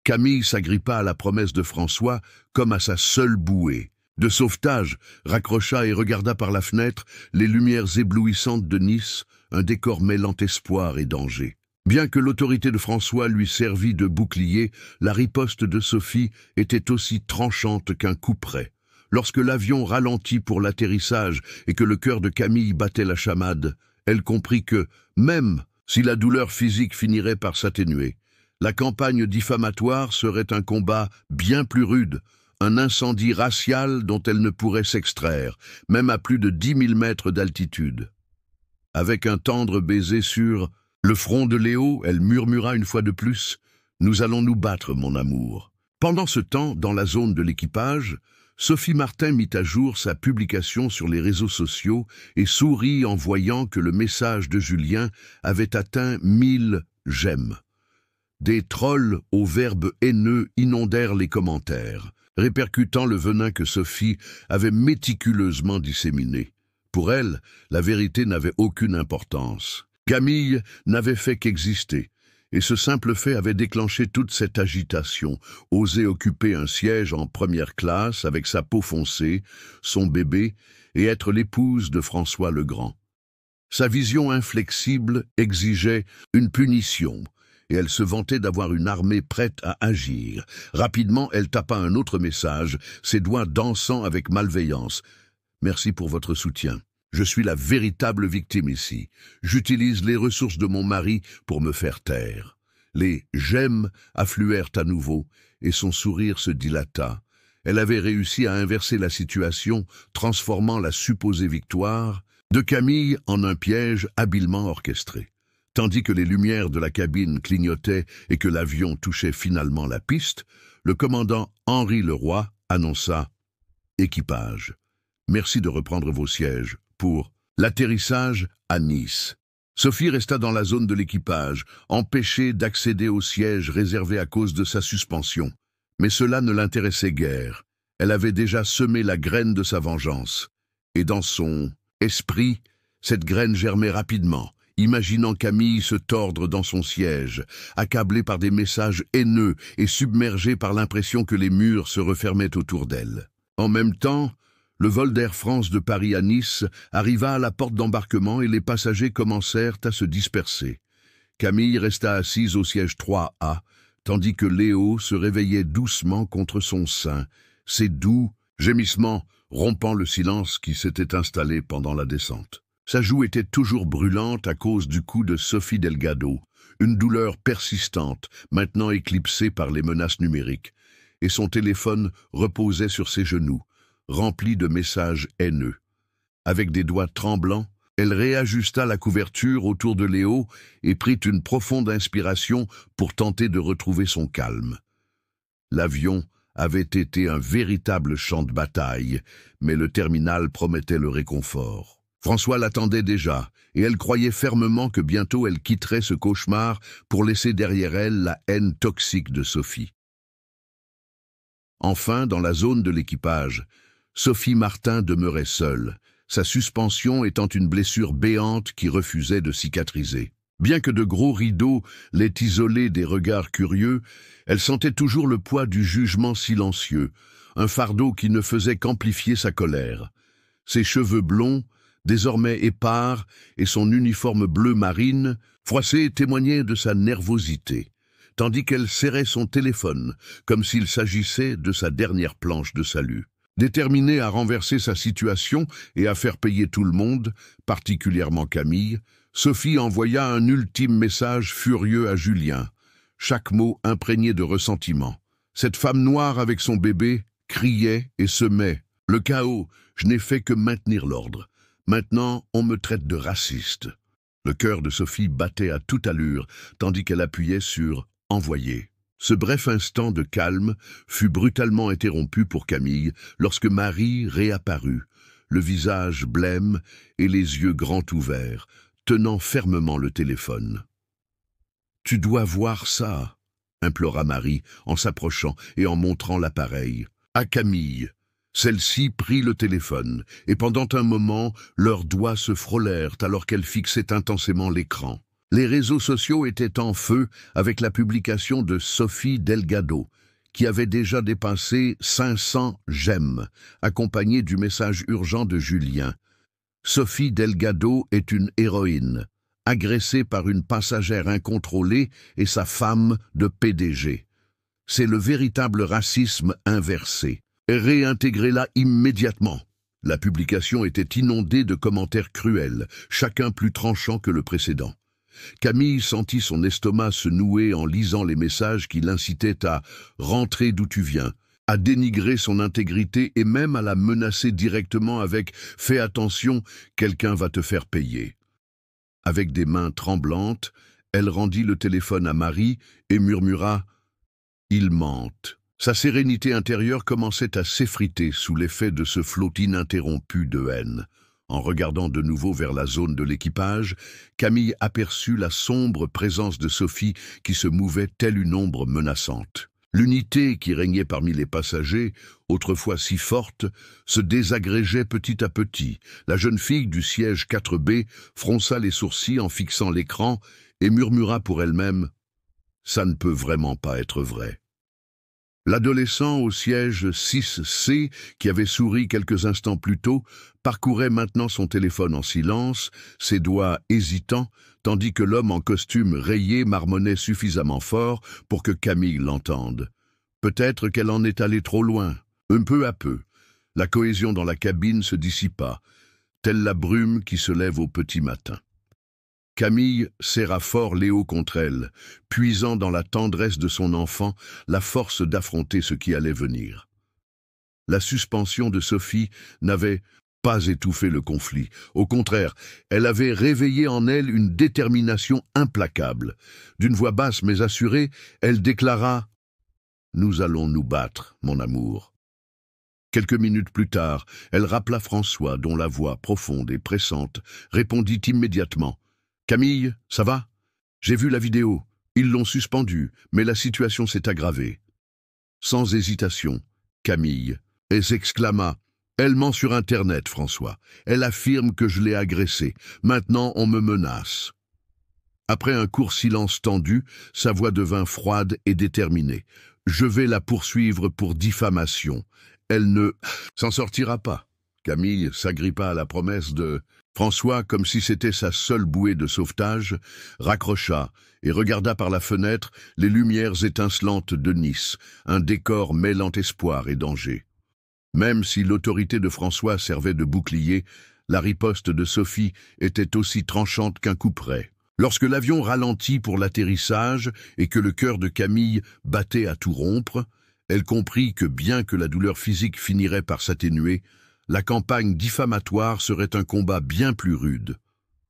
Camille s'agrippa à la promesse de François comme à sa seule bouée. De sauvetage, raccrocha et regarda par la fenêtre les lumières éblouissantes de Nice, un décor mêlant espoir et danger. Bien que l'autorité de François lui servît de bouclier, la riposte de Sophie était aussi tranchante qu'un couperet. Lorsque l'avion ralentit pour l'atterrissage et que le cœur de Camille battait la chamade, elle comprit que, même si la douleur physique finirait par s'atténuer, la campagne diffamatoire serait un combat bien plus rude, un incendie racial dont elle ne pourrait s'extraire, même à plus de 10 000 mètres d'altitude. Avec un tendre baiser sur le front de Léo, elle murmura une fois de plus « Nous allons nous battre, mon amour ». Pendant ce temps, dans la zone de l'équipage, Sophie Martin mit à jour sa publication sur les réseaux sociaux et sourit en voyant que le message de Julien avait atteint 1000 j'aime. Des trolls aux verbes haineux inondèrent les commentaires, répercutant le venin que Sophie avait méticuleusement disséminé. Pour elle, la vérité n'avait aucune importance. Camille n'avait fait qu'exister, et ce simple fait avait déclenché toute cette agitation, oser occuper un siège en première classe avec sa peau foncée, son bébé, et être l'épouse de François le Grand. Sa vision inflexible exigeait une punition, et elle se vantait d'avoir une armée prête à agir. Rapidement, elle tapa un autre message, ses doigts dansant avec malveillance. « Merci pour votre soutien. Je suis la véritable victime ici. J'utilise les ressources de mon mari pour me faire taire. » Les « j'aime » affluèrent à nouveau, et son sourire se dilata. Elle avait réussi à inverser la situation, transformant la supposée victoire de Camille en un piège habilement orchestré. Tandis que les lumières de la cabine clignotaient et que l'avion touchait finalement la piste, le commandant Henri Leroy annonça « Équipage, merci de reprendre vos sièges pour l'atterrissage à Nice. » Sophie resta dans la zone de l'équipage, empêchée d'accéder au siège réservé à cause de sa suspension. Mais cela ne l'intéressait guère. Elle avait déjà semé la graine de sa vengeance. Et dans son esprit, cette graine germait rapidement, imaginant Camille se tordre dans son siège, accablée par des messages haineux et submergée par l'impression que les murs se refermaient autour d'elle. En même temps, le vol d'Air France de Paris à Nice arriva à la porte d'embarquement et les passagers commencèrent à se disperser. Camille resta assise au siège 3A, tandis que Léo se réveillait doucement contre son sein, ses doux gémissements rompant le silence qui s'était installé pendant la descente. Sa joue était toujours brûlante à cause du coup de Sophie Delgado, une douleur persistante, maintenant éclipsée par les menaces numériques, et son téléphone reposait sur ses genoux, rempli de messages haineux. Avec des doigts tremblants, elle réajusta la couverture autour de Léo et prit une profonde inspiration pour tenter de retrouver son calme. L'avion avait été un véritable champ de bataille, mais le terminal promettait le réconfort. François l'attendait déjà, et elle croyait fermement que bientôt elle quitterait ce cauchemar pour laisser derrière elle la haine toxique de Sophie. Enfin, dans la zone de l'équipage, Sophie Martin demeurait seule, sa suspension étant une blessure béante qui refusait de cicatriser. Bien que de gros rideaux l'aient isolée des regards curieux, elle sentait toujours le poids du jugement silencieux, un fardeau qui ne faisait qu'amplifier sa colère. Ses cheveux blonds, désormais épars, et son uniforme bleu marine, froissé, témoignaient de sa nervosité, tandis qu'elle serrait son téléphone, comme s'il s'agissait de sa dernière planche de salut. Déterminée à renverser sa situation et à faire payer tout le monde, particulièrement Camille, Sophie envoya un ultime message furieux à Julien, chaque mot imprégné de ressentiment. Cette femme noire avec son bébé criait et semait. Le chaos, je n'ai fait que maintenir l'ordre. Maintenant, on me traite de raciste. Le cœur de Sophie battait à toute allure, tandis qu'elle appuyait sur « Envoyer ». Ce bref instant de calme fut brutalement interrompu pour Camille lorsque Marie réapparut, le visage blême et les yeux grands ouverts, tenant fermement le téléphone. « Tu dois voir ça », implora Marie en s'approchant et en montrant l'appareil. À Camille. Celle-ci prit le téléphone, et pendant un moment, leurs doigts se frôlèrent alors qu'elle fixait intensément l'écran. Les réseaux sociaux étaient en feu avec la publication de Sophie Delgado, qui avait déjà dépassé 500 j'aime, accompagnée du message urgent de Julien. Sophie Delgado est une héroïne, agressée par une passagère incontrôlée et sa femme de PDG. C'est le véritable racisme inversé. Réintégrez-la immédiatement. La publication était inondée de commentaires cruels, chacun plus tranchant que le précédent. Camille sentit son estomac se nouer en lisant les messages qui l'incitaient à « rentrer d'où tu viens », à dénigrer son intégrité et même à la menacer directement avec « fais attention, quelqu'un va te faire payer ». Avec des mains tremblantes, elle rendit le téléphone à Marie et murmura « Il mente ». Sa sérénité intérieure commençait à s'effriter sous l'effet de ce flot ininterrompu de haine. En regardant de nouveau vers la zone de l'équipage, Camille aperçut la sombre présence de Sophie qui se mouvait telle une ombre menaçante. L'unité qui régnait parmi les passagers, autrefois si forte, se désagrégeait petit à petit. La jeune fille du siège 4B fronça les sourcils en fixant l'écran et murmura pour elle-même « Ça ne peut vraiment pas être vrai ». L'adolescent au siège 6C, qui avait souri quelques instants plus tôt, parcourait maintenant son téléphone en silence, ses doigts hésitants, tandis que l'homme en costume rayé marmonnait suffisamment fort pour que Camille l'entende. Peut-être qu'elle en est allée trop loin. Peu à peu, la cohésion dans la cabine se dissipa, telle la brume qui se lève au petit matin. Camille serra fort Léo contre elle, puisant dans la tendresse de son enfant la force d'affronter ce qui allait venir. La suspension de Sophie n'avait pas étouffé le conflit. Au contraire, elle avait réveillé en elle une détermination implacable. D'une voix basse mais assurée, elle déclara « Nous allons nous battre, mon amour ». Quelques minutes plus tard, elle rappela François, dont la voix profonde et pressante répondit immédiatement « Camille, ça va? J'ai vu la vidéo. Ils l'ont suspendue, mais la situation s'est aggravée. » Sans hésitation, Camille s'exclama « Elle ment sur Internet, François. Elle affirme que je l'ai agressée. Maintenant, on me menace. » Après un court silence tendu, sa voix devint froide et déterminée. « Je vais la poursuivre pour diffamation. Elle ne s'en sortira pas. » Camille s'agrippa à la promesse de... François, comme si c'était sa seule bouée de sauvetage, raccrocha et regarda par la fenêtre les lumières étincelantes de Nice, un décor mêlant espoir et danger. Même si l'autorité de François servait de bouclier, la riposte de Sophie était aussi tranchante qu'un couperet. Lorsque l'avion ralentit pour l'atterrissage et que le cœur de Camille battait à tout rompre, elle comprit que bien que la douleur physique finirait par s'atténuer, la campagne diffamatoire serait un combat bien plus rude.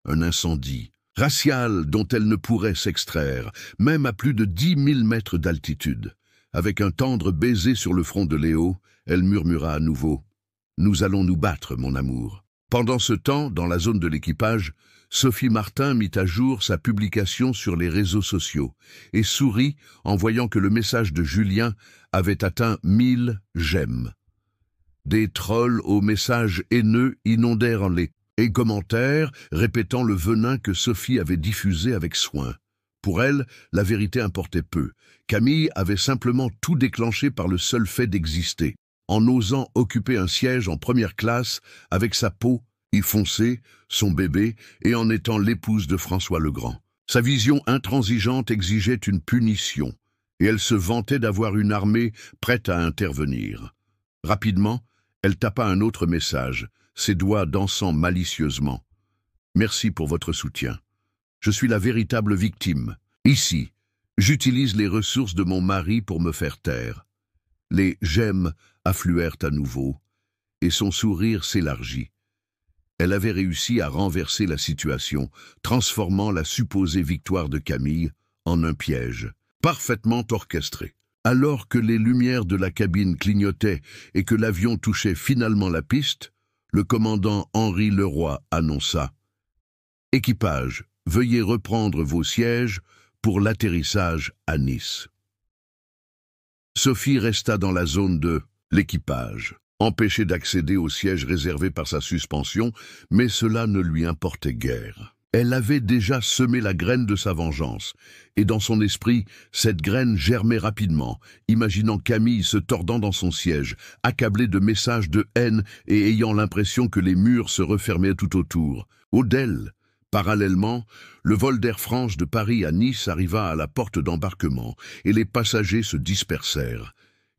Un incendie racial dont elle ne pourrait s'extraire, même à plus de 10 000 mètres d'altitude. Avec un tendre baiser sur le front de Léo, elle murmura à nouveau « Nous allons nous battre, mon amour ». Pendant ce temps, dans la zone de l'équipage, Sophie Martin mit à jour sa publication sur les réseaux sociaux et sourit en voyant que le message de Julien avait atteint 1000 j'aime. Des trolls aux messages haineux inondèrent les commentaires répétant le venin que Sophie avait diffusé avec soin. Pour elle, la vérité importait peu. Camille avait simplement tout déclenché par le seul fait d'exister, en osant occuper un siège en première classe avec sa peau foncée, son bébé, et en étant l'épouse de François Legrand. Sa vision intransigeante exigeait une punition, et elle se vantait d'avoir une armée prête à intervenir. Rapidement, elle tapa un autre message, ses doigts dansant malicieusement. « Merci pour votre soutien. Je suis la véritable victime. Ici, j'utilise les ressources de mon mari pour me faire taire. » Les « j'aime » affluèrent à nouveau, et son sourire s'élargit. Elle avait réussi à renverser la situation, transformant la supposée victoire de Camille en un piège, parfaitement orchestré. Alors que les lumières de la cabine clignotaient et que l'avion touchait finalement la piste, le commandant Henri Leroy annonça « Équipage, veuillez reprendre vos sièges pour l'atterrissage à Nice. » Sophie resta dans la zone de l'équipage, empêchée d'accéder au siège réservé par sa suspension, mais cela ne lui importait guère. Elle avait déjà semé la graine de sa vengeance, et dans son esprit, cette graine germait rapidement, imaginant Camille se tordant dans son siège, accablée de messages de haine et ayant l'impression que les murs se refermaient tout autour. Au d'elle, parallèlement, le vol d'Air France de Paris à Nice arriva à la porte d'embarquement, et les passagers se dispersèrent.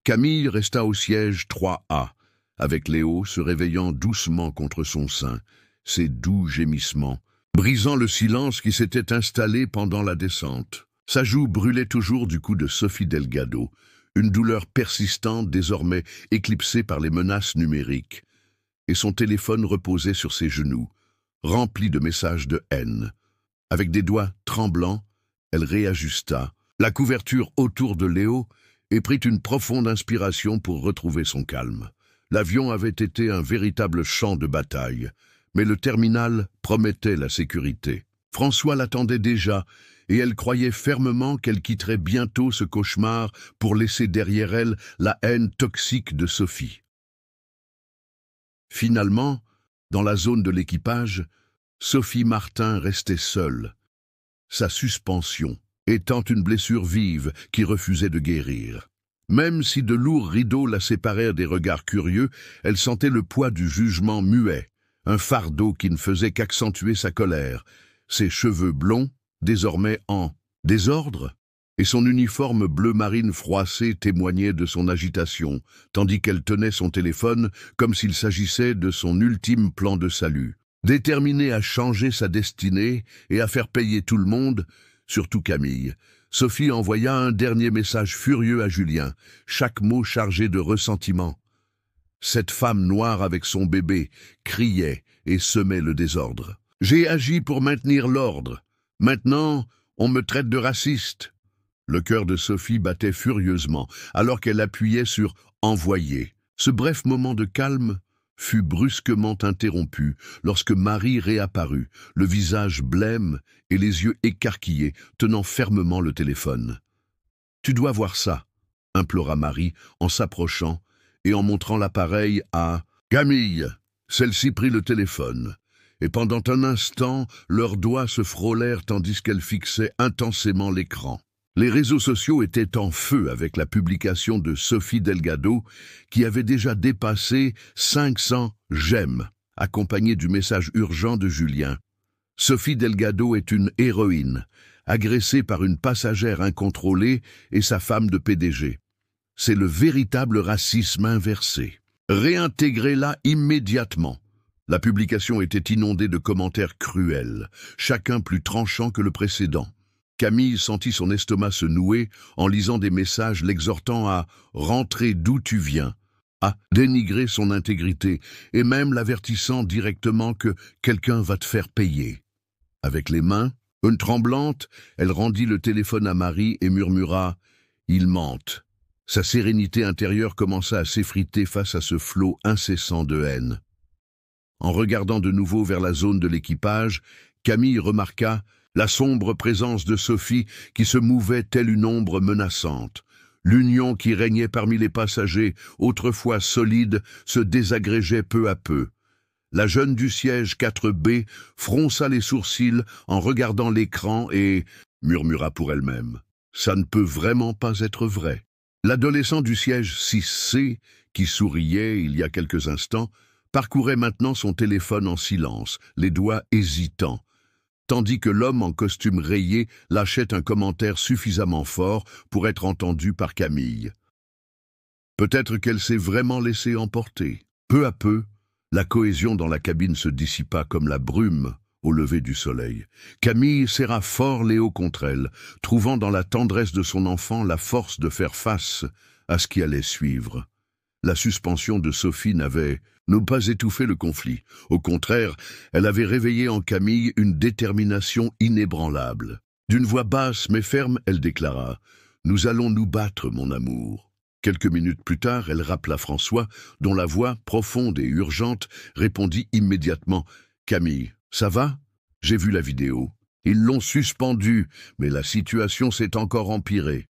Camille resta au siège 3A, avec Léo se réveillant doucement contre son sein, ses doux gémissements, brisant le silence qui s'était installé pendant la descente. Sa joue brûlait toujours du coup de Sophie Delgado, une douleur persistante désormais éclipsée par les menaces numériques, et son téléphone reposait sur ses genoux, rempli de messages de haine. Avec des doigts tremblants, elle réajusta la couverture autour de Léo et prit une profonde inspiration pour retrouver son calme. L'avion avait été un véritable champ de bataille, mais le terminal promettait la sécurité. François l'attendait déjà, et elle croyait fermement qu'elle quitterait bientôt ce cauchemar pour laisser derrière elle la haine toxique de Sophie. Finalement, dans la zone de l'équipage, Sophie Martin restait seule, sa suspension étant une blessure vive qui refusait de guérir. Même si de lourds rideaux la séparèrent des regards curieux, elle sentait le poids du jugement muet, un fardeau qui ne faisait qu'accentuer sa colère, ses cheveux blonds, désormais en désordre, et son uniforme bleu marine froissé témoignait de son agitation, tandis qu'elle tenait son téléphone comme s'il s'agissait de son ultime plan de salut. Déterminée à changer sa destinée et à faire payer tout le monde, surtout Camille, Sophie envoya un dernier message furieux à Julien, chaque mot chargé de ressentiment. Cette femme noire avec son bébé criait et semait le désordre. « J'ai agi pour maintenir l'ordre. Maintenant, on me traite de raciste. » Le cœur de Sophie battait furieusement, alors qu'elle appuyait sur « envoyer ». Ce bref moment de calme fut brusquement interrompu lorsque Marie réapparut, le visage blême et les yeux écarquillés, tenant fermement le téléphone. « Tu dois voir ça », implora Marie en s'approchant et en montrant l'appareil à Camille. Celle-ci prit le téléphone, et pendant un instant, leurs doigts se frôlèrent tandis qu'elle fixait intensément l'écran. Les réseaux sociaux étaient en feu avec la publication de Sophie Delgado, qui avait déjà dépassé 500 j'aime, accompagnée du message urgent de Julien. Sophie Delgado est une héroïne, agressée par une passagère incontrôlée et sa femme de PDG. C'est le véritable racisme inversé. Réintégrez-la immédiatement. La publication était inondée de commentaires cruels, chacun plus tranchant que le précédent. Camille sentit son estomac se nouer en lisant des messages l'exhortant à « rentrer d'où tu viens », à dénigrer son intégrité et même l'avertissant directement que « quelqu'un va te faire payer ». Avec les mains, tremblantes, elle rendit le téléphone à Marie et murmura « Ils mentent. Sa sérénité intérieure commença à s'effriter face à ce flot incessant de haine. En regardant de nouveau vers la zone de l'équipage, Camille remarqua la sombre présence de Sophie qui se mouvait telle une ombre menaçante. L'union qui régnait parmi les passagers, autrefois solide, se désagrégeait peu à peu. La jeune du siège 4B fronça les sourcils en regardant l'écran et murmura pour elle-même « Ça ne peut vraiment pas être vrai ». L'adolescent du siège 6C, qui souriait il y a quelques instants, parcourait maintenant son téléphone en silence, les doigts hésitants, tandis que l'homme en costume rayé lâchait un commentaire suffisamment fort pour être entendu par Camille. Peut-être qu'elle s'est vraiment laissée emporter. Peu à peu, la cohésion dans la cabine se dissipa comme la brume au lever du soleil. Camille serra fort Léo contre elle, trouvant dans la tendresse de son enfant la force de faire face à ce qui allait suivre. La suspension de Sophie n'avait pas étouffé le conflit. Au contraire, elle avait réveillé en Camille une détermination inébranlable. D'une voix basse mais ferme, elle déclara « Nous allons nous battre, mon amour ». Quelques minutes plus tard, elle rappela François, dont la voix, profonde et urgente, répondit immédiatement « Camille, ça va? J'ai vu la vidéo. Ils l'ont suspendu, mais la situation s'est encore empirée. »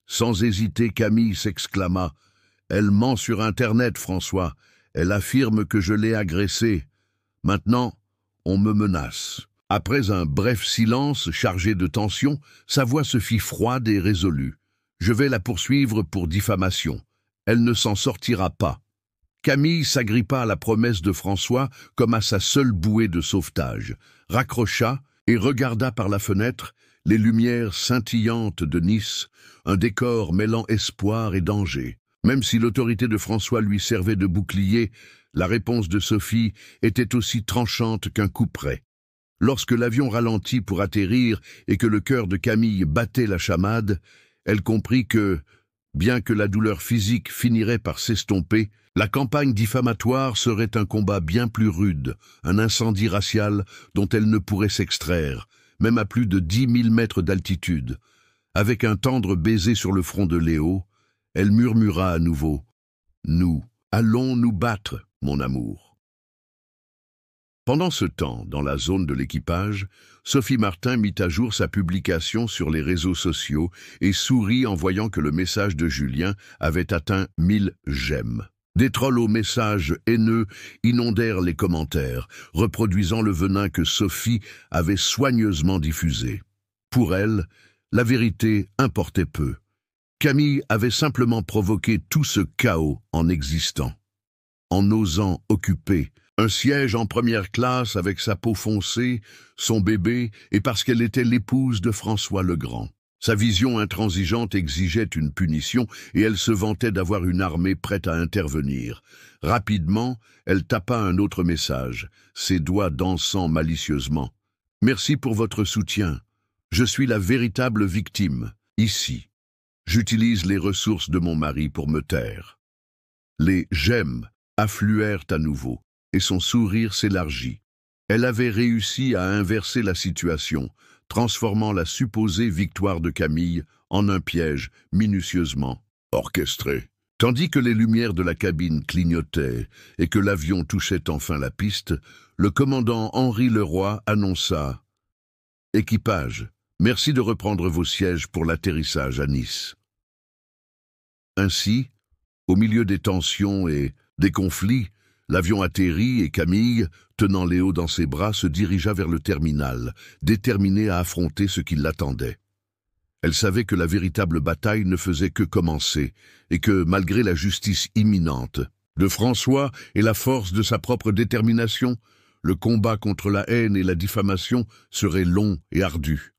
Sans hésiter, Camille s'exclama « Elle ment sur Internet, François. Elle affirme que je l'ai agressée. Maintenant, on me menace. » Après un bref silence chargé de tension, sa voix se fit froide et résolue. « Je vais la poursuivre pour diffamation. Elle ne s'en sortira pas. » Camille s'agrippa à la promesse de François comme à sa seule bouée de sauvetage, raccrocha et regarda par la fenêtre les lumières scintillantes de Nice, un décor mêlant espoir et danger. Même si l'autorité de François lui servait de bouclier, la réponse de Sophie était aussi tranchante qu'un couperet. Lorsque l'avion ralentit pour atterrir et que le cœur de Camille battait la chamade, elle comprit que, bien que la douleur physique finirait par s'estomper, la campagne diffamatoire serait un combat bien plus rude, un incendie racial dont elle ne pourrait s'extraire, même à plus de 10 000 mètres d'altitude. Avec un tendre baiser sur le front de Léo, elle murmura à nouveau « Nous allons nous battre, mon amour ». Pendant ce temps, dans la zone de l'équipage, Sophie Martin mit à jour sa publication sur les réseaux sociaux et sourit en voyant que le message de Julien avait atteint 1000 j'aime. Des trolls aux messages haineux inondèrent les commentaires, reproduisant le venin que Sophie avait soigneusement diffusé. Pour elle, la vérité importait peu. Camille avait simplement provoqué tout ce chaos en existant, en osant occuper un siège en première classe avec sa peau foncée, son bébé, et parce qu'elle était l'épouse de François le Grand. Sa vision intransigeante exigeait une punition et elle se vantait d'avoir une armée prête à intervenir. Rapidement, elle tapa un autre message, ses doigts dansant malicieusement. « Merci pour votre soutien. Je suis la véritable victime, ici. J'utilise les ressources de mon mari pour me taire. » Les « j'aime » affluèrent à nouveau, et son sourire s'élargit. Elle avait réussi à inverser la situation, transformant la supposée victoire de Camille en un piège minutieusement orchestré. Tandis que les lumières de la cabine clignotaient et que l'avion touchait enfin la piste, le commandant Henri Leroy annonça « Équipage, merci de reprendre vos sièges pour l'atterrissage à Nice. » Ainsi, au milieu des tensions et des conflits, l'avion atterrit et Camille, tenant Léo dans ses bras, se dirigea vers le terminal, déterminée à affronter ce qui l'attendait. Elle savait que la véritable bataille ne faisait que commencer et que, malgré la justice imminente de François et la force de sa propre détermination, le combat contre la haine et la diffamation serait long et ardu.